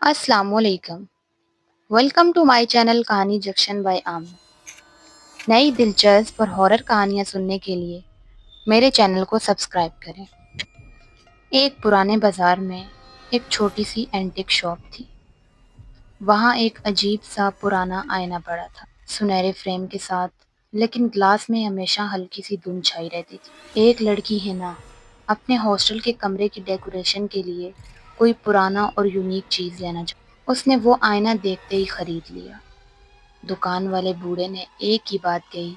अस्सलाम वालेकुम। Welcome to my channel कहानी जंक्शन बाय आमिर। नई दिलचस्प और हॉरर कहानियाँ सुनने के लिए मेरे चैनल को सब्सक्राइब करें। एक पुराने बाजार में एक छोटी सी एंटीक शॉप थी। वहाँ एक अजीब सा पुराना आईना पड़ा था, सुनहरे फ्रेम के साथ, लेकिन ग्लास में हमेशा हल्की सी धुंध छाई रहती थी। एक लड़की हिना अपने हॉस्टल के कमरे की डेकोरेशन के लिए कोई पुराना और यूनिक चीज़ लेना चाहती। उसने वो आईना देखते ही खरीद लिया। दुकान वाले बूढ़े ने एक ही बात कही,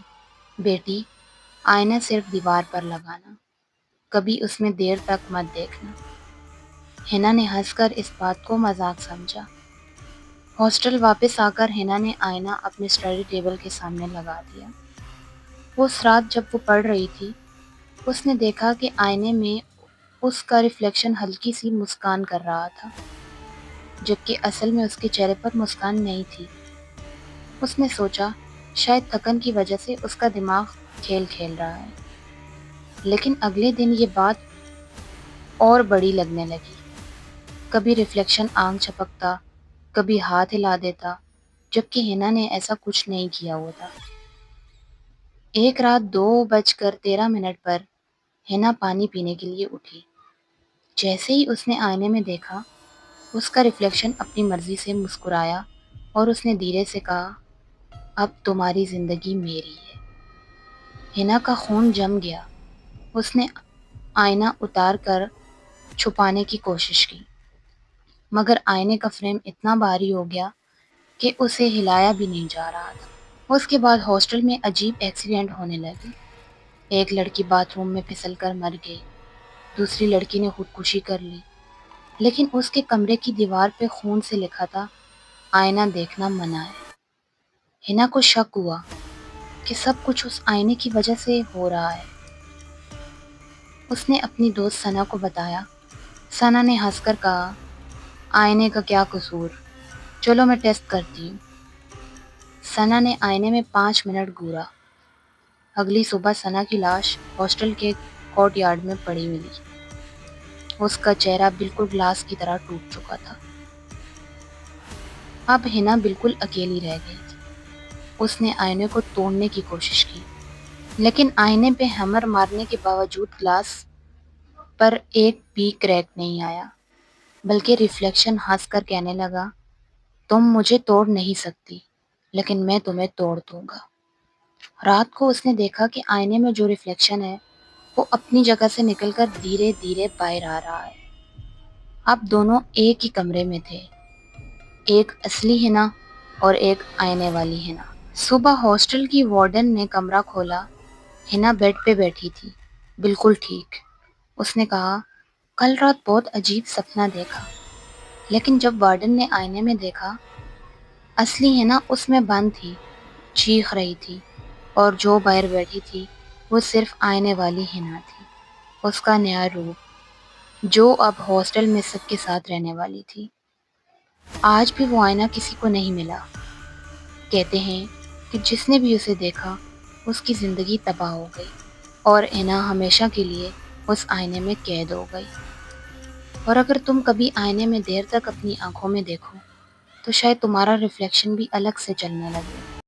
बेटी, आईना सिर्फ दीवार पर लगाना, कभी उसमें देर तक मत देखना। हिना ने हंसकर इस बात को मजाक समझा। हॉस्टल वापस आकर हिना ने आईना अपने स्टडी टेबल के सामने लगा दिया। उस रात जब वो पढ़ रही थी, उसने देखा कि आईने में उसका रिफ्लेक्शन हल्की सी मुस्कान कर रहा था, जबकि असल में उसके चेहरे पर मुस्कान नहीं थी। उसने सोचा शायद थकन की वजह से उसका दिमाग खेल खेल रहा है। लेकिन अगले दिन ये बात और बड़ी लगने लगी। कभी रिफ्लेक्शन आंख झपकता, कभी हाथ हिला देता, जबकि हिना ने ऐसा कुछ नहीं किया हुआ था। एक रात 2:13 पर हिना पानी पीने के लिए उठी। जैसे ही उसने आईने में देखा, उसका रिफ्लेक्शन अपनी मर्जी से मुस्कुराया और उसने धीरे से कहा, अब तुम्हारी जिंदगी मेरी है। हिना का खून जम गया। उसने आईना उतार कर छुपाने की कोशिश की, मगर आईने का फ्रेम इतना भारी हो गया कि उसे हिलाया भी नहीं जा रहा था। उसके बाद हॉस्टल में अजीब एक्सीडेंट होने लगे। एक लड़की बाथरूम में फिसलकर मर गई, दूसरी लड़की ने खुदकुशी कर ली, लेकिन उसके कमरे की दीवार पे खून से लिखा था, आईना देखना मना है। हिना को शक हुआ कि सब कुछ उस आईने की वजह से हो रहा है। उसने अपनी दोस्त सना को बताया। सना ने हंसकर कहा, आईने का क्या कसूर, चलो मैं टेस्ट करती हूँ। सना ने आईने में 5 मिनट घूरा। अगली सुबह सना की लाश हॉस्टल के कोर्ट यार्ड में पड़ी मिली। उसका चेहरा बिल्कुल ग्लास की तरह टूट चुका था। अब हिना बिल्कुल अकेली रह गई थी। उसने आईने को तोड़ने की कोशिश की, लेकिन आईने पे हैमर मारने के बावजूद ग्लास पर एक भी क्रैक नहीं आया, बल्कि रिफ्लेक्शन हंसकर कहने लगा, तुम मुझे तोड़ नहीं सकती, लेकिन मैं तुम्हें तोड़ दूंगा। रात को उसने देखा कि आईने में जो रिफ्लेक्शन है वो अपनी जगह से निकलकर धीरे धीरे बाहर आ रहा है। अब दोनों एक ही कमरे में थे, एक असली हिना और एक आईने वाली हिना। सुबह हॉस्टल की वार्डन ने कमरा खोला। हिना बेड पे बैठी थी, बिल्कुल ठीक। उसने कहा, कल रात बहुत अजीब सपना देखा। लेकिन जब वार्डन ने आईने में देखा, असली हिना उसमें बंद थी, चीख रही थी, और जो बाहर बैठी थी वो सिर्फ आईने वाली हिना थी, उसका नया रूप, जो अब हॉस्टल में सबके साथ रहने वाली थी। आज भी वो आईना किसी को नहीं मिला। कहते हैं कि जिसने भी उसे देखा उसकी ज़िंदगी तबाह हो गई और हिना हमेशा के लिए उस आईने में कैद हो गई। और अगर तुम कभी आईने में देर तक अपनी आंखों में देखो, तो शायद तुम्हारा रिफ्लेक्शन भी अलग से चलने लगे।